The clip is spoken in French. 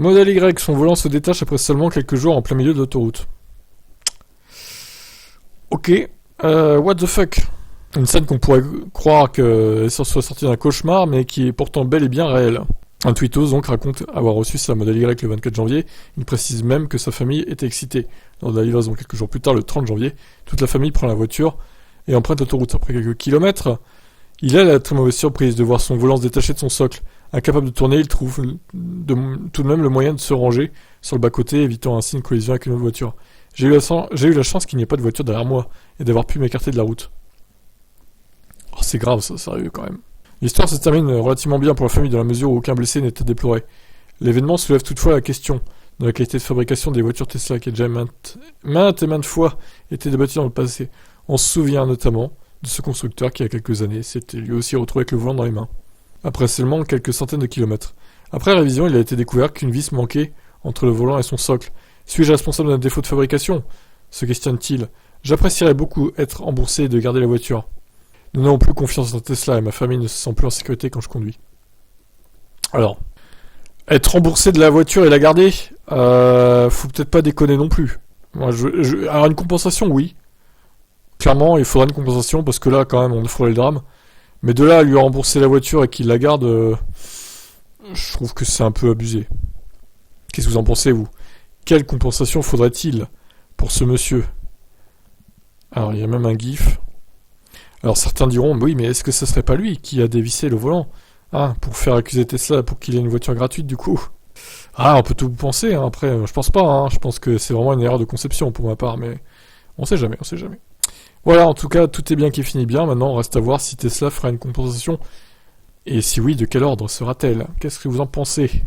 Modèle Y, son volant se détache après seulement quelques jours en plein milieu de l'autoroute. Ok, what the fuck? Une scène qu'on pourrait croire qu'elle soit sortie d'un cauchemar, mais qui est pourtant bel et bien réelle. Un tweetos donc raconte avoir reçu sa Model Y le 24 janvier. Il précise même que sa famille était excitée. Lors de la livraison quelques jours plus tard, le 30 janvier, toute la famille prend la voiture et emprunte l'autoroute. Après quelques kilomètres, il a la très mauvaise surprise de voir son volant se détacher de son socle. Incapable de tourner, il trouve tout de même le moyen de se ranger sur le bas-côté, évitant ainsi une collision avec une autre voiture. J'ai eu la chance qu'il n'y ait pas de voiture derrière moi et d'avoir pu m'écarter de la route. Oh, c'est grave ça, sérieux quand même. L'histoire se termine relativement bien pour la famille dans la mesure où aucun blessé n'est à déplorer. L'événement soulève toutefois la question de la qualité de fabrication des voitures Tesla qui a déjà maintes fois été débattue dans le passé. On se souvient notamment de ce constructeur qui, il y a quelques années, s'était lui aussi retrouvé avec le volant dans les mains. Après seulement quelques centaines de kilomètres. Après révision, il a été découvert qu'une vis manquait entre le volant et son socle. Suis-je responsable d'un défaut de fabrication? Se questionne-t-il. J'apprécierais beaucoup être remboursé et de garder la voiture. Nous n'avons plus confiance en Tesla et ma famille ne se sent plus en sécurité quand je conduis. Alors, être remboursé de la voiture et la garder, faut peut-être pas déconner non plus. Moi, alors une compensation, oui. Clairement, il faudra une compensation parce que là, quand même, on frôle le drame. Mais de là à lui rembourser la voiture et qu'il la garde, je trouve que c'est un peu abusé. Qu'est-ce que vous en pensez, vous? Quelle compensation faudrait-il pour ce monsieur? Alors, il y a même un gif. Alors, certains diront, oui, mais est-ce que ce serait pas lui qui a dévissé le volant? Ah, pour faire accuser Tesla, pour qu'il ait une voiture gratuite, du coup. Ah, on peut tout penser, hein. Après, je pense pas, hein. Je pense que c'est vraiment une erreur de conception pour ma part, mais on sait jamais, on sait jamais. Voilà, en tout cas, tout est bien qui finit bien. Maintenant, on reste à voir si Tesla fera une compensation. Et si oui, de quel ordre sera-t-elle? Qu'est-ce que vous en pensez?